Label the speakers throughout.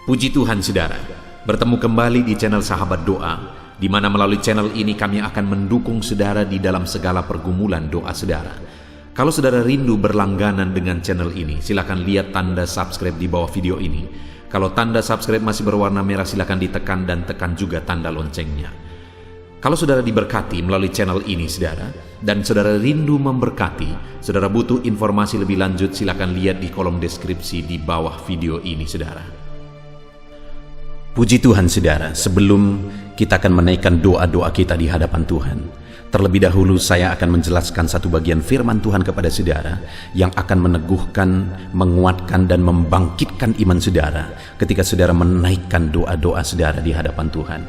Speaker 1: Puji Tuhan saudara, bertemu kembali di channel Sahabat Doa, di mana melalui channel ini kami akan mendukung saudara di dalam segala pergumulan doa saudara. Kalau saudara rindu berlangganan dengan channel ini, silakan lihat tanda subscribe di bawah video ini. Kalau tanda subscribe masih berwarna merah, silakan ditekan dan tekan juga tanda loncengnya. Kalau saudara diberkati melalui channel ini saudara, dan saudara rindu memberkati, saudara butuh informasi lebih lanjut, silakan lihat di kolom deskripsi di bawah video ini saudara. Puji Tuhan saudara, sebelum kita akan menaikkan doa-doa kita di hadapan Tuhan, terlebih dahulu saya akan menjelaskan satu bagian firman Tuhan kepada saudara yang akan meneguhkan, menguatkan dan membangkitkan iman saudara ketika saudara menaikkan doa-doa saudara di hadapan Tuhan.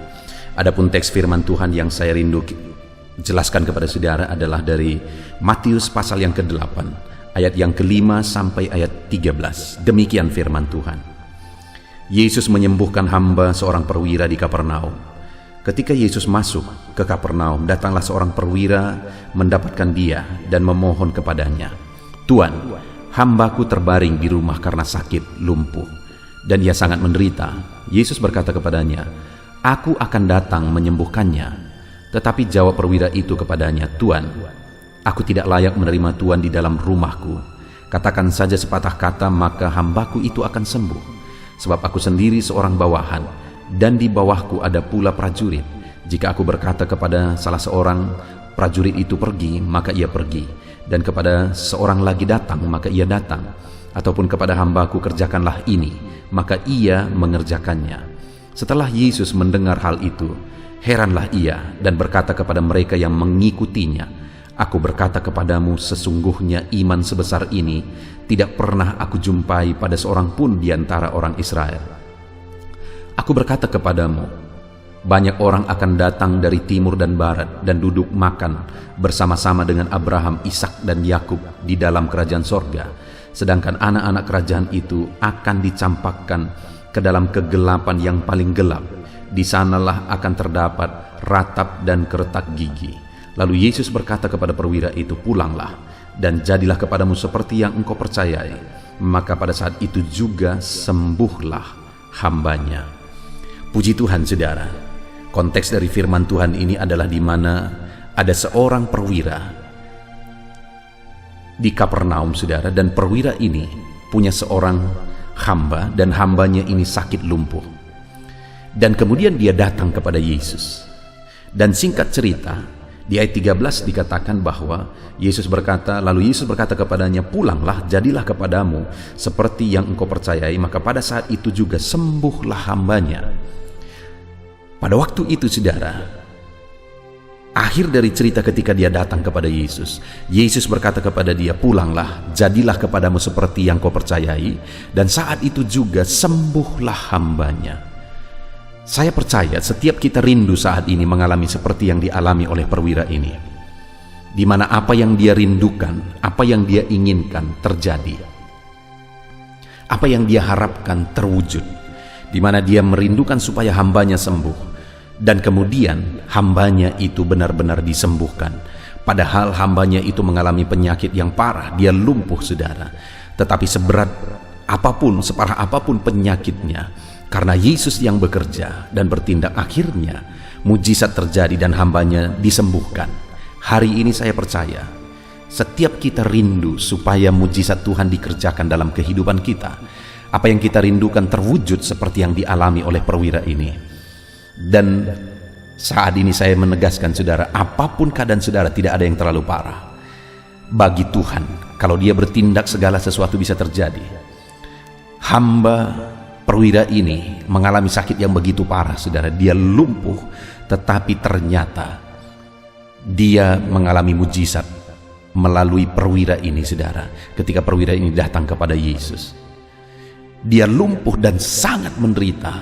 Speaker 1: Adapun teks firman Tuhan yang saya rindu jelaskan kepada saudara adalah dari Matius pasal yang ke-8 ayat yang ke-5 sampai ayat 13. Demikian firman Tuhan. Yesus menyembuhkan hamba seorang perwira di Kapernaum. Ketika Yesus masuk ke Kapernaum, datanglah seorang perwira mendapatkan dia dan memohon kepadanya, "Tuan, hambaku terbaring di rumah karena sakit, lumpuh, dan ia sangat menderita." Yesus berkata kepadanya, "Aku akan datang menyembuhkannya." Tetapi jawab perwira itu kepadanya, "Tuan, aku tidak layak menerima Tuan di dalam rumahku. Katakan saja sepatah kata, maka hambaku itu akan sembuh. Sebab aku sendiri seorang bawahan, dan di bawahku ada pula prajurit. Jika aku berkata kepada salah seorang prajurit itu pergi, maka ia pergi, dan kepada seorang lagi datang, maka ia datang. Ataupun kepada hambaku kerjakanlah ini, maka ia mengerjakannya." Setelah Yesus mendengar hal itu, heranlah ia dan berkata kepada mereka yang mengikutinya, "Aku berkata kepadamu, sesungguhnya iman sebesar ini tidak pernah aku jumpai pada seorang pun di antara orang Israel. Aku berkata kepadamu, banyak orang akan datang dari timur dan barat dan duduk makan bersama-sama dengan Abraham, Ishak dan Yakub di dalam kerajaan sorga. Sedangkan anak-anak kerajaan itu akan dicampakkan ke dalam kegelapan yang paling gelap. Di sanalah akan terdapat ratap dan keretak gigi." Lalu Yesus berkata kepada perwira itu, "Pulanglah, dan jadilah kepadamu seperti yang engkau percayai." Maka pada saat itu juga sembuhlah hambanya. Puji Tuhan saudara, konteks dari firman Tuhan ini adalah di mana ada seorang perwira di Kapernaum saudara, dan perwira ini punya seorang hamba, dan hambanya ini sakit lumpuh. Dan kemudian dia datang kepada Yesus. Dan singkat cerita, di ayat 13 dikatakan bahwa lalu Yesus berkata kepadanya, "Pulanglah, jadilah kepadamu seperti yang engkau percayai." Maka pada saat itu juga sembuhlah hambanya. Pada waktu itu saudara, akhir dari cerita ketika dia datang kepada Yesus, Yesus berkata kepada dia, "Pulanglah, jadilah kepadamu seperti yang kau percayai." Dan saat itu juga sembuhlah hambanya. Saya percaya setiap kita rindu saat ini mengalami seperti yang dialami oleh perwira ini, di mana apa yang dia rindukan, apa yang dia inginkan terjadi, apa yang dia harapkan terwujud, di mana dia merindukan supaya hambanya sembuh, dan kemudian hambanya itu benar-benar disembuhkan. Padahal hambanya itu mengalami penyakit yang parah, dia lumpuh saudara. Tetapi seberat apapun, separah apapun penyakitnya, karena Yesus yang bekerja dan bertindak, akhirnya mujizat terjadi dan hambanya disembuhkan. Hari ini saya percaya setiap kita rindu supaya mujizat Tuhan dikerjakan dalam kehidupan kita. Apa yang kita rindukan terwujud seperti yang dialami oleh perwira ini. Dan saat ini saya menegaskan saudara, apapun keadaan saudara, tidak ada yang terlalu parah. Bagi Tuhan, kalau dia bertindak, segala sesuatu bisa terjadi. Hamba perwira ini mengalami sakit yang begitu parah saudara, dia lumpuh, tetapi ternyata dia mengalami mujizat melalui perwira ini saudara. Ketika perwira ini datang kepada Yesus, dia lumpuh dan sangat menderita,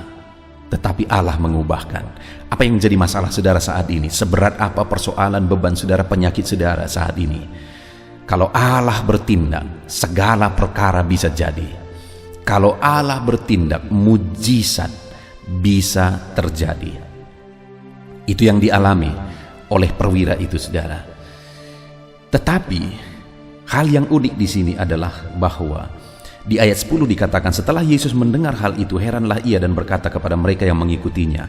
Speaker 1: tetapi Allah mengubahkan. Apa yang menjadi masalah saudara saat ini? Seberat apa persoalan, beban saudara, penyakit saudara saat ini? Kalau Allah bertindak, segala perkara bisa jadi. Kalau Allah bertindak, mujizat bisa terjadi. Itu yang dialami oleh perwira itu saudara. Tetapi hal yang unik di sini adalah bahwa Di ayat 10 dikatakan, setelah Yesus mendengar hal itu, heranlah ia dan berkata kepada mereka yang mengikutinya,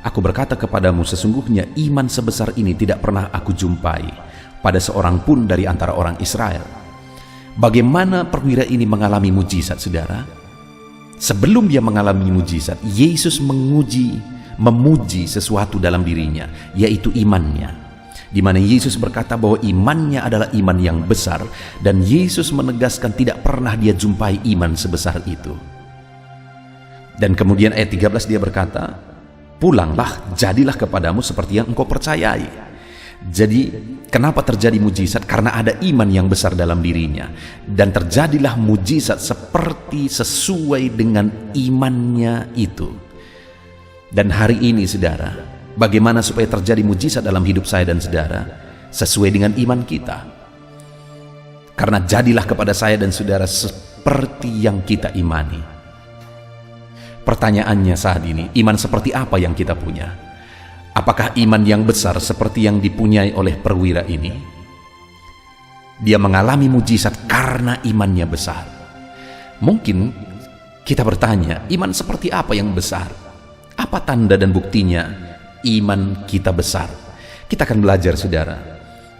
Speaker 1: "Aku berkata kepadamu, sesungguhnya iman sebesar ini tidak pernah aku jumpai pada seorang pun dari antara orang Israel." Bagaimana perwira ini mengalami mujizat, saudara? Sebelum dia mengalami mujizat, Yesus memuji sesuatu dalam dirinya, yaitu imannya. Di mana Yesus berkata bahwa imannya adalah iman yang besar, dan Yesus menegaskan tidak pernah dia jumpai iman sebesar itu. Dan kemudian ayat 13 dia berkata, "Pulanglah, jadilah kepadamu seperti yang engkau percayai." Jadi kenapa terjadi mujizat? Karena ada iman yang besar dalam dirinya, dan terjadilah mujizat seperti sesuai dengan imannya itu. Dan hari ini, saudara, bagaimana supaya terjadi mujizat dalam hidup saya dan saudara? Sesuai dengan iman kita. Karena jadilah kepada saya dan saudara seperti yang kita imani. Pertanyaannya saat ini, iman seperti apa yang kita punya? Apakah iman yang besar seperti yang dipunyai oleh perwira ini? Dia mengalami mujizat karena imannya besar. Mungkin kita bertanya, iman seperti apa yang besar? Apa tanda dan buktinya iman kita besar? Kita akan belajar, saudara.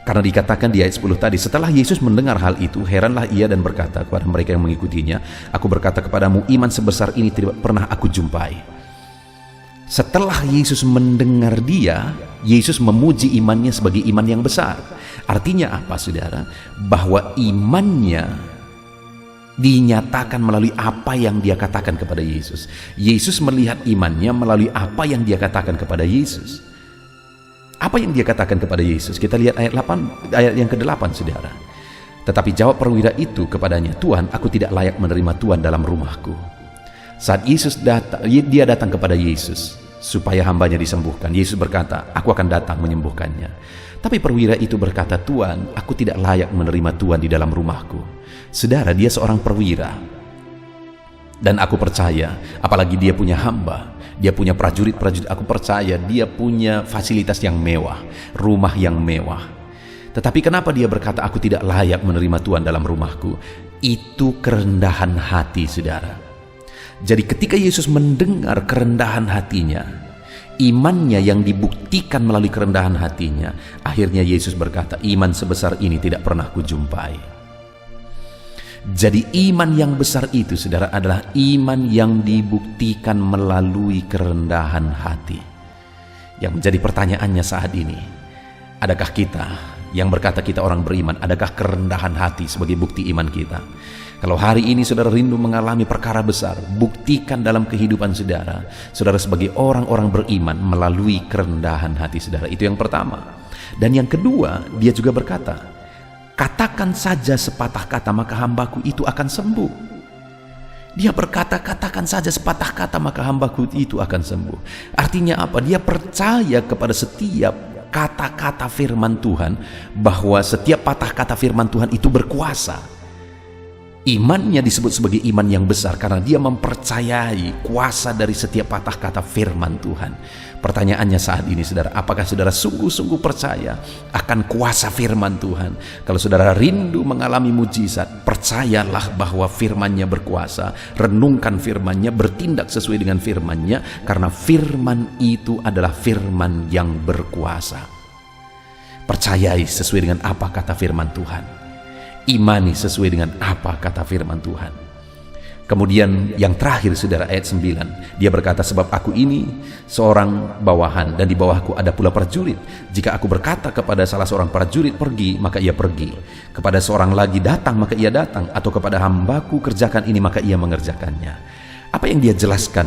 Speaker 1: Karena dikatakan di ayat 10 tadi, setelah Yesus mendengar hal itu, heranlah ia dan berkata kepada mereka yang mengikutinya, "Aku berkata kepadamu, iman sebesar ini tidak pernah aku jumpai." Setelah Yesus mendengar dia, Yesus memuji imannya sebagai iman yang besar. Artinya apa, saudara? Bahwa imannya dinyatakan melalui apa yang dia katakan kepada Yesus. Yesus melihat imannya melalui apa yang dia katakan kepada Yesus. Apa yang dia katakan kepada Yesus? Kita lihat ayat yang ke-8, saudara. Tetapi jawab perwira itu kepadanya, "Tuhan, aku tidak layak menerima Tuhan dalam rumahku." Saat Yesus datang, dia datang kepada Yesus supaya hambanya disembuhkan. Yesus berkata, "Aku akan datang menyembuhkannya." Tapi perwira itu berkata, "Tuhan, aku tidak layak menerima Tuhan di dalam rumahku." Saudara, dia seorang perwira. Dan aku percaya, apalagi dia punya hamba, dia punya prajurit-prajurit, aku percaya dia punya fasilitas yang mewah, rumah yang mewah. Tetapi kenapa dia berkata, "Aku tidak layak menerima Tuhan dalam rumahku"? Itu kerendahan hati, saudara. Jadi ketika Yesus mendengar kerendahan hatinya, imannya yang dibuktikan melalui kerendahan hatinya, akhirnya Yesus berkata, "Iman sebesar ini tidak pernah kujumpai." Jadi iman yang besar itu, saudara, adalah iman yang dibuktikan melalui kerendahan hati. Yang menjadi pertanyaannya saat ini, adakah kita yang berkata kita orang beriman, adakah kerendahan hati sebagai bukti iman kita? Kalau hari ini saudara rindu mengalami perkara besar, buktikan dalam kehidupan saudara, saudara sebagai orang-orang beriman melalui kerendahan hati saudara. Itu yang pertama. Dan yang kedua, dia juga berkata, "Katakan saja sepatah kata, maka hambaku itu akan sembuh." Dia berkata, "Katakan saja sepatah kata, maka hambaku itu akan sembuh." Artinya apa? Dia percaya kepada setiap kata-kata firman Tuhan, bahwa setiap patah kata firman Tuhan itu berkuasa. Imannya disebut sebagai iman yang besar karena dia mempercayai kuasa dari setiap patah kata firman Tuhan. Pertanyaannya saat ini, saudara, apakah saudara sungguh-sungguh percaya akan kuasa firman Tuhan? Kalau saudara rindu mengalami mujizat, percayalah bahwa firman-Nya berkuasa. Renungkan firman-Nya, bertindak sesuai dengan firman-Nya, karena firman itu adalah firman yang berkuasa. Percayai sesuai dengan apa kata firman Tuhan. Imani sesuai dengan apa kata firman Tuhan. Kemudian yang terakhir, saudara, ayat 9, dia berkata, "Sebab aku ini seorang bawahan, dan di bawahku ada pula prajurit. Jika aku berkata kepada salah seorang prajurit, 'Pergi,' maka ia pergi. Kepada seorang lagi, 'Datang,' maka ia datang. Atau kepada hambaku, 'Kerjakan ini,' maka ia mengerjakannya." Apa yang dia jelaskan?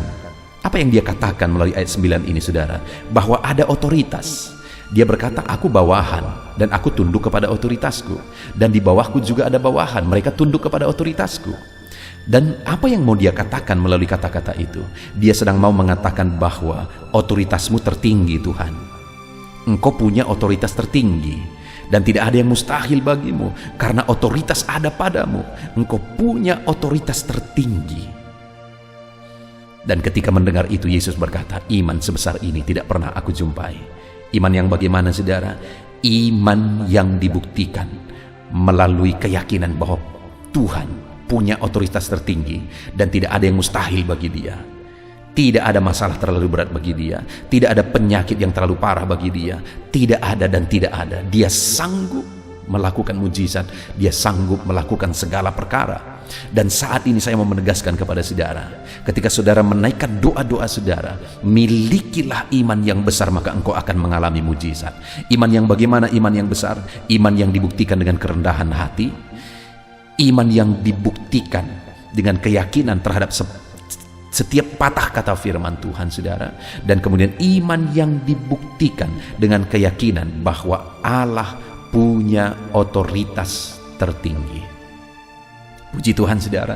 Speaker 1: Apa yang dia katakan melalui ayat 9 ini, saudara? Bahwa ada otoritas. Dia berkata, "Aku bawahan dan aku tunduk kepada otoritasku, dan di bawahku juga ada bawahan, mereka tunduk kepada otoritasku." Dan apa yang mau dia katakan melalui kata-kata itu? Dia sedang mau mengatakan bahwa otoritasmu tertinggi, Tuhan. Engkau punya otoritas tertinggi, dan tidak ada yang mustahil bagimu karena otoritas ada padamu. Engkau punya otoritas tertinggi. Dan ketika mendengar itu, Yesus berkata, "Iman sebesar ini tidak pernah aku jumpai." Iman yang bagaimana, saudara? Iman yang dibuktikan melalui keyakinan bahwa Tuhan punya otoritas tertinggi dan tidak ada yang mustahil bagi dia. Tidak ada masalah terlalu berat bagi dia, tidak ada penyakit yang terlalu parah bagi dia, tidak ada dan tidak ada. Dia sanggup melakukan mujizat, dia sanggup melakukan segala perkara. Dan saat ini saya mau menegaskan kepada saudara, ketika saudara menaikkan doa-doa saudara, milikilah iman yang besar, maka engkau akan mengalami mujizat. Iman yang bagaimana? Iman yang besar, iman yang dibuktikan dengan kerendahan hati, iman yang dibuktikan dengan keyakinan terhadap setiap patah kata firman Tuhan saudara, dan kemudian iman yang dibuktikan dengan keyakinan bahwa Allah punya otoritas tertinggi. Puji Tuhan saudara,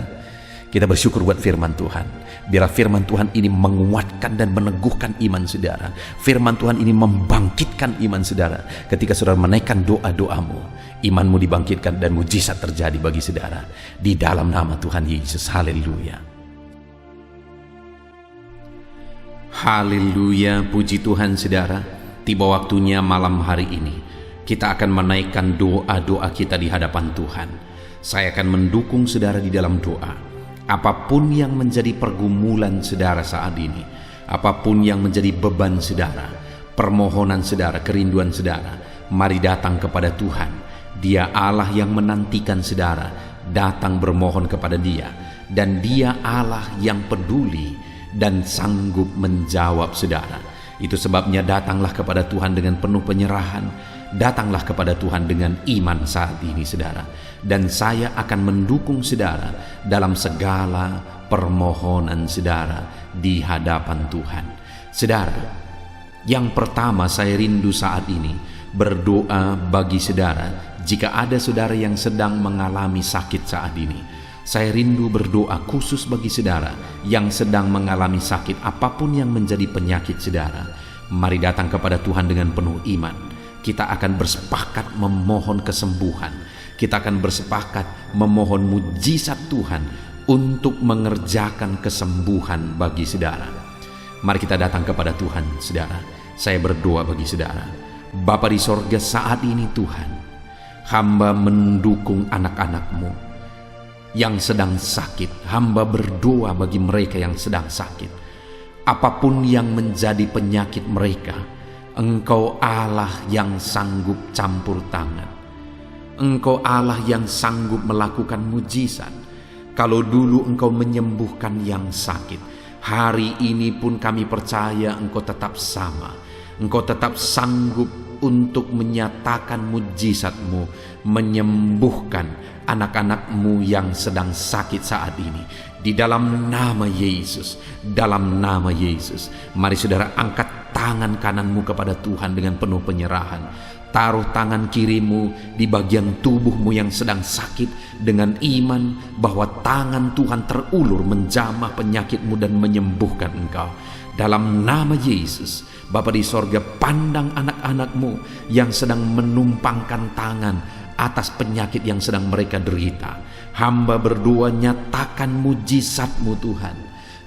Speaker 1: kita bersyukur buat firman Tuhan. Biarlah firman Tuhan ini menguatkan dan meneguhkan iman saudara. Firman Tuhan ini membangkitkan iman saudara. Ketika saudara menaikkan doa-doamu, imanmu dibangkitkan dan mujizat terjadi bagi saudara. Di dalam nama Tuhan Yesus, haleluya. Haleluya, puji Tuhan saudara. Tiba waktunya malam hari ini kita akan menaikkan doa-doa kita di hadapan Tuhan. Saya akan mendukung saudara di dalam doa. Apapun yang menjadi pergumulan saudara saat ini, apapun yang menjadi beban saudara, permohonan saudara, kerinduan saudara, mari datang kepada Tuhan. Dia Allah yang menantikan saudara datang bermohon kepada Dia, dan Dia Allah yang peduli dan sanggup menjawab saudara. Itu sebabnya datanglah kepada Tuhan dengan penuh penyerahan, datanglah kepada Tuhan dengan iman saat ini saudara, dan saya akan mendukung saudara dalam segala permohonan saudara di hadapan Tuhan. Saudara, yang pertama saya rindu saat ini berdoa bagi saudara. Jika ada saudara yang sedang mengalami sakit saat ini, saya rindu berdoa khusus bagi saudara yang sedang mengalami sakit, apapun yang menjadi penyakit saudara. Mari datang kepada Tuhan dengan penuh iman. Kita akan bersepakat memohon kesembuhan. Kita akan bersepakat memohon mujizat Tuhan untuk mengerjakan kesembuhan bagi saudara. Mari kita datang kepada Tuhan saudara. Saya berdoa bagi saudara. Bapa di sorga, saat ini Tuhan, hamba mendukung anak-anak-Mu yang sedang sakit. Hamba berdoa bagi mereka yang sedang sakit. Apapun yang menjadi penyakit mereka, Engkau Allah yang sanggup campur tangan. Engkau Allah yang sanggup melakukan mujizat. Kalau dulu Engkau menyembuhkan yang sakit, hari ini pun kami percaya Engkau tetap sama. Engkau tetap sanggup untuk menyatakan mujizat-Mu, menyembuhkan anak-anak-Mu yang sedang sakit saat ini. Di dalam nama Yesus, dalam nama Yesus, mari saudara angkat tangan kananmu kepada Tuhan dengan penuh penyerahan. Taruh tangan kirimu di bagian tubuhmu yang sedang sakit dengan iman bahwa tangan Tuhan terulur menjamah penyakitmu dan menyembuhkan engkau. Dalam nama Yesus, Bapa di sorga, pandang anak-anak-Mu yang sedang menumpangkan tangan atas penyakit yang sedang mereka derita. Hamba berdoa, nyatakan mujizat-Mu Tuhan.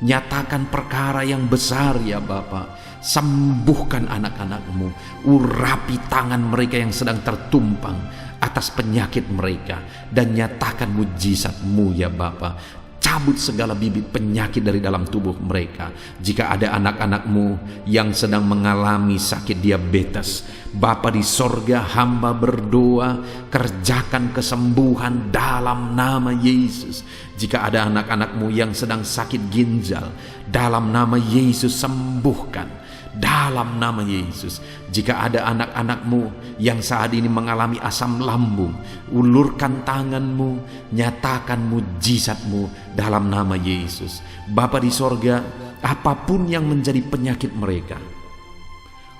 Speaker 1: Nyatakan perkara yang besar ya Bapa. Sembuhkan anak-anak-Mu. Urapi tangan mereka yang sedang tertumpang atas penyakit mereka. Dan nyatakan mujizat-Mu ya Bapa. Cabut segala bibit penyakit dari dalam tubuh mereka. Jika ada anak-anak-Mu yang sedang mengalami sakit diabetes, Bapa di sorga, hamba berdoa, kerjakan kesembuhan dalam nama Yesus. Jika ada anak-anak-Mu yang sedang sakit ginjal, dalam nama Yesus sembuhkan. Dalam nama Yesus. Jika ada anak-anak-Mu yang saat ini mengalami asam lambung, ulurkan tangan-Mu, nyatakan mujizat-Mu dalam nama Yesus. Bapa di sorga, apapun yang menjadi penyakit mereka,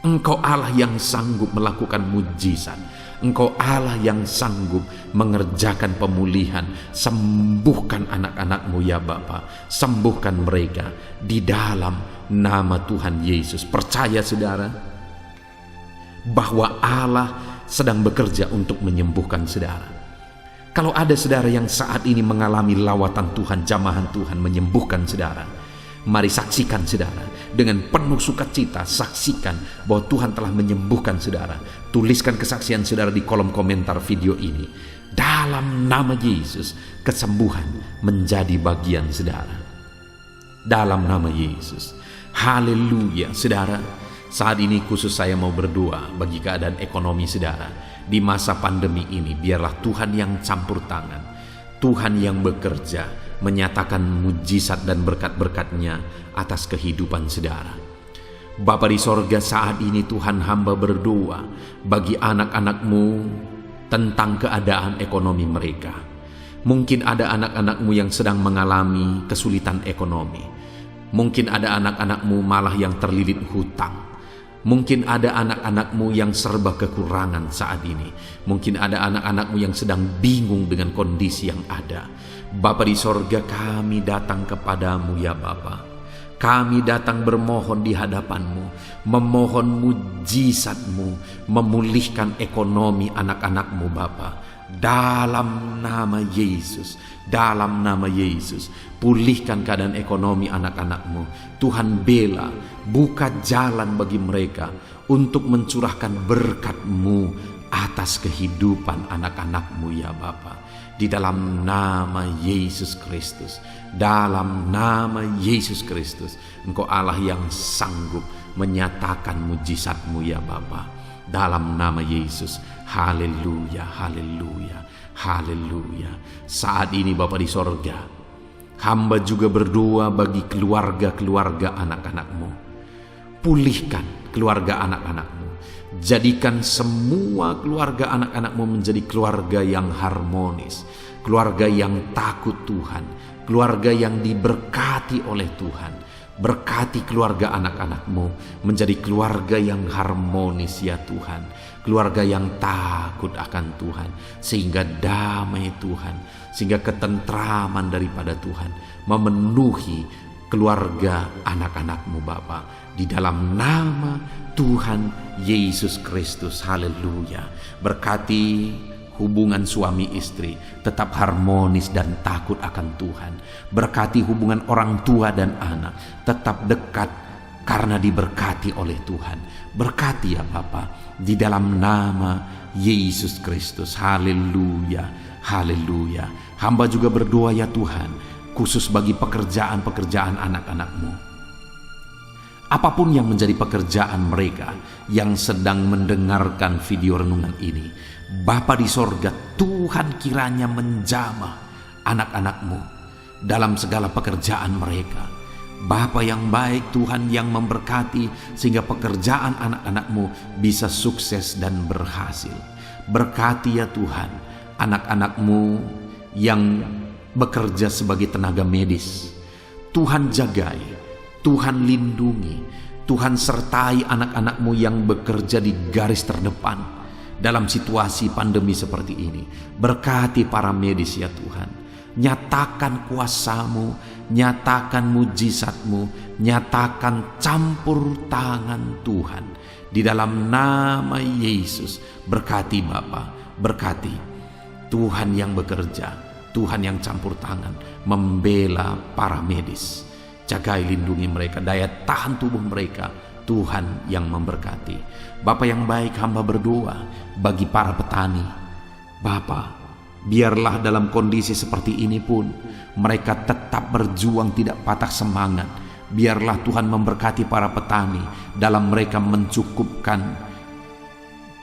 Speaker 1: Engkau Allah yang sanggup melakukan mujizat. Engkau Allah yang sanggup mengerjakan pemulihan. Sembuhkan anak-anak-Mu ya Bapa. Sembuhkan mereka di dalam nama Tuhan Yesus. Percaya saudara bahwa Allah sedang bekerja untuk menyembuhkan saudara. Kalau ada saudara yang saat ini mengalami lawatan Tuhan, jamahan Tuhan menyembuhkan saudara, mari saksikan saudara dengan penuh sukacita. Saksikan bahwa Tuhan telah menyembuhkan saudara. Tuliskan kesaksian saudara di kolom komentar video ini. Dalam nama Yesus, kesembuhan menjadi bagian saudara. Dalam nama Yesus. Haleluya, saudara. Saat ini khusus saya mau berdoa bagi keadaan ekonomi saudara. Di masa pandemi ini, biarlah Tuhan yang campur tangan, Tuhan yang bekerja, menyatakan mujizat dan berkat-berkat-Nya atas kehidupan saudara. Bapa di sorga, saat ini Tuhan hamba berdoa bagi anak-anak-Mu tentang keadaan ekonomi mereka. Mungkin ada anak-anak-Mu yang sedang mengalami kesulitan ekonomi. Mungkin ada anak-anak-Mu malah yang terlilit hutang. Mungkin ada anak-anak-Mu yang serba kekurangan saat ini. Mungkin ada anak-anak-Mu yang sedang bingung dengan kondisi yang ada. Bapa di sorga, kami datang kepadamu ya Bapa. Kami datang bermohon di hadapan-Mu, memohon mujizat-Mu, memulihkan ekonomi anak-anak-Mu Bapa. Dalam nama Yesus, dalam nama Yesus, pulihkan keadaan ekonomi anak-anak-Mu. Tuhan bela, buka jalan bagi mereka untuk mencurahkan berkat-Mu atas kehidupan anak-anak-Mu ya Bapa. Di dalam nama Yesus Kristus, dalam nama Yesus Kristus, Engkau Allah yang sanggup menyatakan mujizat-Mu ya Bapa. Dalam nama Yesus, haleluya, haleluya, haleluya. Saat ini Bapa di sorga, hamba juga berdoa bagi keluarga-keluarga anak-anak-Mu. Pulihkan keluarga anak-anak-Mu. Jadikan semua keluarga anak-anak-Mu menjadi keluarga yang harmonis, keluarga yang takut Tuhan, keluarga yang diberkati oleh Tuhan. Berkati keluarga anak-anak-Mu menjadi keluarga yang harmonis ya Tuhan, keluarga yang takut akan Tuhan, sehingga damai Tuhan, sehingga ketentraman daripada Tuhan memenuhi keluarga anak-anak-Mu Bapa. Di dalam nama Tuhan Yesus Kristus, haleluya. Berkati hubungan suami istri tetap harmonis dan takut akan Tuhan. Berkati hubungan orang tua dan anak tetap dekat karena diberkati oleh Tuhan. Berkati ya Bapa, di dalam nama Yesus Kristus, haleluya, haleluya. Hamba juga berdoa ya Tuhan, khusus bagi pekerjaan-pekerjaan anak-anak-Mu. Apapun yang menjadi pekerjaan mereka yang sedang mendengarkan video renungan ini, Bapa di sorga, Tuhan kiranya menjamah anak-anak-Mu dalam segala pekerjaan mereka. Bapa yang baik, Tuhan yang memberkati sehingga pekerjaan anak-anak-Mu bisa sukses dan berhasil. Berkati ya Tuhan anak-anak-Mu yang bekerja sebagai tenaga medis. Tuhan jagai, Tuhan lindungi, Tuhan sertai anak-anak-Mu yang bekerja di garis terdepan dalam situasi pandemi seperti ini. Berkati para medis ya Tuhan. Nyatakan kuasa-Mu, nyatakan mujizat-Mu, nyatakan campur tangan Tuhan. Di dalam nama Yesus, berkati Bapa, berkati Tuhan yang bekerja, Tuhan yang campur tangan, membela para medis. Jagai lindungi mereka, daya tahan tubuh mereka, Tuhan yang memberkati. Bapa yang baik, hamba berdoa bagi para petani. Bapa, biarlah dalam kondisi seperti ini pun mereka tetap berjuang, tidak patah semangat. Biarlah Tuhan memberkati para petani dalam mereka mencukupkan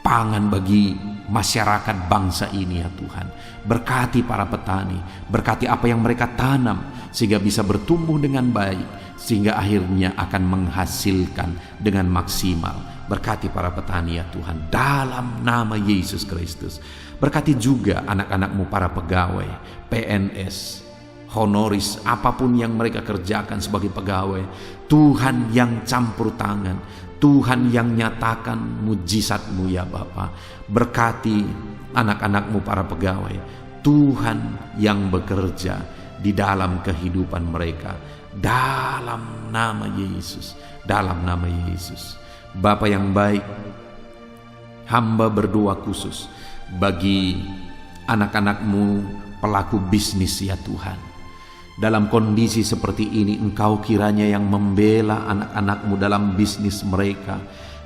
Speaker 1: pangan bagi masyarakat bangsa ini ya Tuhan. Berkati para petani, berkati apa yang mereka tanam sehingga bisa bertumbuh dengan baik, sehingga akhirnya akan menghasilkan dengan maksimal. Berkati para petani ya Tuhan, dalam nama Yesus Kristus. Berkati juga anak-anak-Mu para pegawai, PNS, honoris, apapun yang mereka kerjakan sebagai pegawai. Tuhan yang campur tangan, Tuhan yang nyatakan mujizat-Mu ya Bapa. Berkati anak-anak-Mu para pegawai, Tuhan yang bekerja di dalam kehidupan mereka. Dalam nama Yesus, dalam nama Yesus. Bapa yang baik, hamba berdoa khusus bagi anak-anak-Mu pelaku bisnis ya Tuhan. Dalam kondisi seperti ini, Engkau kiranya yang membela anak-anak-Mu dalam bisnis mereka,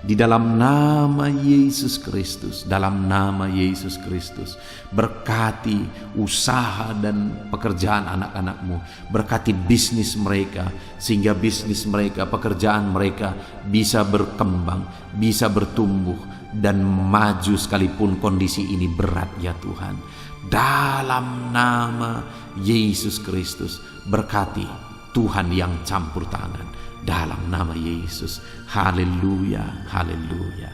Speaker 1: Di dalam nama Yesus Kristus, dalam nama Yesus Kristus, berkati usaha dan pekerjaan anak-anakmu, berkati bisnis mereka, sehingga bisnis mereka, pekerjaan mereka bisa berkembang, bisa bertumbuh, dan maju sekalipun kondisi ini berat ya Tuhan. Dalam nama Yesus Kristus, berkati Tuhan yang campur tangan. Dalam nama Yesus, haleluya, haleluya.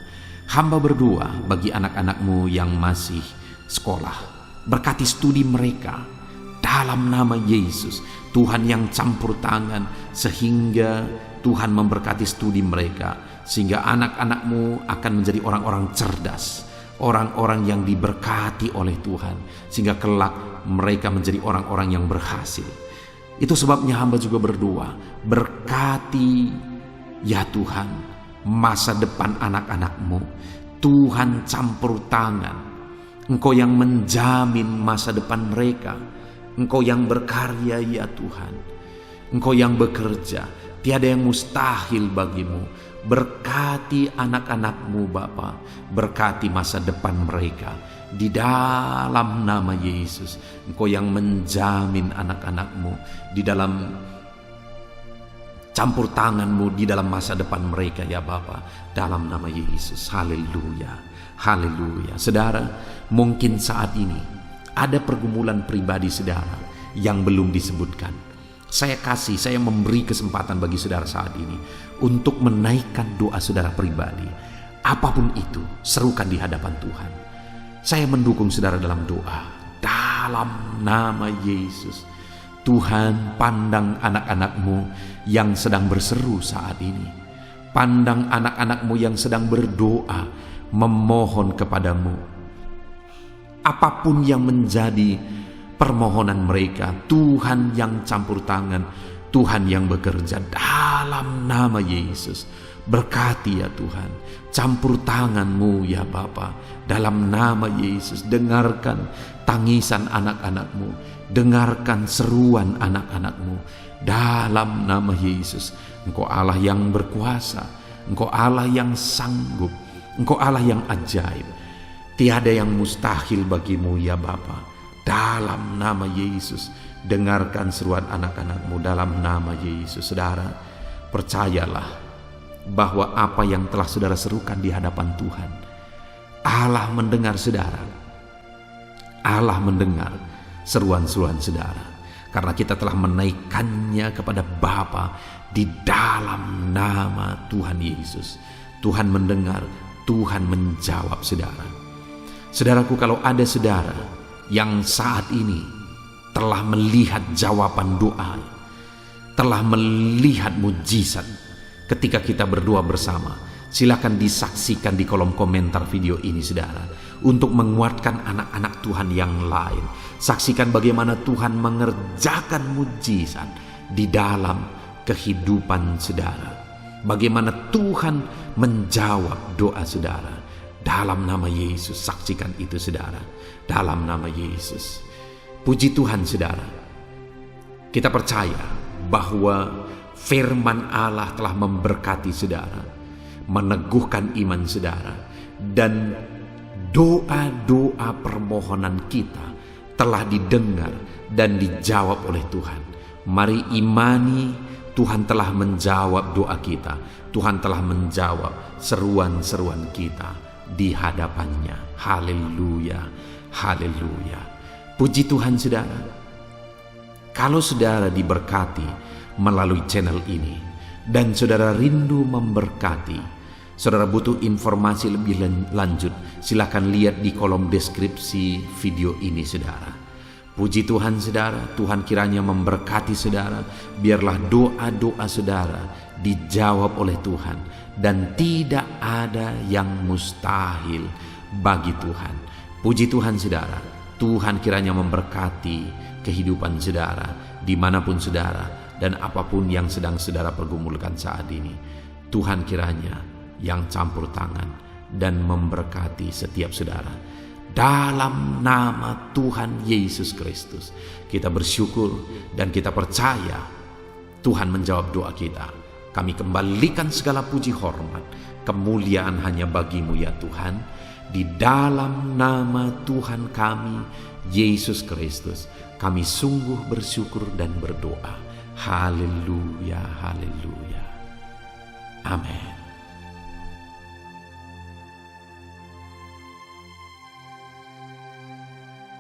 Speaker 1: Hamba berdoa bagi anak-anakmu yang masih sekolah, berkati studi mereka. Dalam nama Yesus, Tuhan yang campur tangan, sehingga Tuhan memberkati studi mereka, sehingga anak-anakmu akan menjadi orang-orang cerdas, orang-orang yang diberkati oleh Tuhan, sehingga kelak mereka menjadi orang-orang yang berhasil. Itu sebabnya hamba juga berdoa, berkati ya Tuhan masa depan anak-anakmu. Tuhan campur tangan, Engkau yang menjamin masa depan mereka. Engkau yang berkarya ya Tuhan, Engkau yang bekerja, tiada yang mustahil bagimu. Berkati anak-anakmu Bapa, berkati masa depan mereka. Di dalam nama Yesus, Engkau yang menjamin anak-anakmu di dalam campur tanganmu di dalam masa depan mereka ya Bapa. Dalam nama Yesus, haleluya, haleluya. Saudara, mungkin saat ini ada pergumulan pribadi saudara yang belum disebutkan. Saya memberi kesempatan bagi saudara saat ini untuk menaikkan doa saudara pribadi. Apapun itu, serukan di hadapan Tuhan. Saya mendukung saudara dalam doa. Dalam nama Yesus, Tuhan pandang anak-anakmu yang sedang berseru saat ini. Pandang anak-anakmu yang sedang berdoa, memohon kepadamu. Apapun yang menjadi permohonan mereka, Tuhan yang campur tangan, Tuhan yang bekerja. Dalam nama Yesus, berkati ya Tuhan, campur tangan-Mu ya Bapa. Dalam nama Yesus, dengarkan tangisan anak-anakmu, dengarkan seruan anak-anakmu. Dalam nama Yesus, Engkau Allah yang berkuasa, Engkau Allah yang sanggup, Engkau Allah yang ajaib. Tiada yang mustahil bagimu ya Bapa. Dalam nama Yesus, dengarkan seruan anak-anakmu dalam nama Yesus. Saudara, percayalah bahwa apa yang telah saudara serukan di hadapan Tuhan, Allah mendengar saudara. Allah mendengar seruan-seruan saudara, karena kita telah menaikkannya kepada Bapa di dalam nama Tuhan Yesus. Tuhan mendengar, Tuhan menjawab saudara. Saudaraku, kalau ada saudara yang saat ini telah melihat jawaban doa, telah melihat mujizat ketika kita berdoa bersama, silakan disaksikan di kolom komentar video ini saudara, untuk menguatkan anak-anak Tuhan yang lain. Saksikan bagaimana Tuhan mengerjakan mujizat di dalam kehidupan saudara, bagaimana Tuhan menjawab doa saudara. Dalam nama Yesus, saksikan itu saudara. Dalam nama Yesus. Puji Tuhan saudara. Kita percaya bahwa firman Allah telah memberkati saudara, meneguhkan iman saudara, dan doa-doa permohonan kita telah didengar dan dijawab oleh Tuhan. Mari imani, Tuhan telah menjawab doa kita. Tuhan telah menjawab seruan-seruan kita di hadapannya. Haleluya, haleluya. Puji Tuhan saudara. Kalau saudara diberkati melalui channel ini dan saudara rindu memberkati, saudara butuh informasi lebih lanjut, silakan lihat di kolom deskripsi video ini saudara. Puji Tuhan saudara, Tuhan kiranya memberkati saudara. Biarlah doa-doa saudara dijawab oleh Tuhan, dan tidak ada yang mustahil bagi Tuhan. Puji Tuhan saudara, Tuhan kiranya memberkati kehidupan saudara dimanapun saudara, dan apapun yang sedang saudara pergumulkan saat ini. Tuhan kiranya yang campur tangan dan memberkati setiap saudara. Dalam nama Tuhan Yesus Kristus, kita bersyukur dan kita percaya Tuhan menjawab doa kita. Kami kembalikan segala puji hormat, kemuliaan hanya bagi-Mu ya Tuhan, di dalam nama Tuhan kami, Yesus Kristus, kami sungguh bersyukur dan berdoa. Haleluya, haleluya. Amin.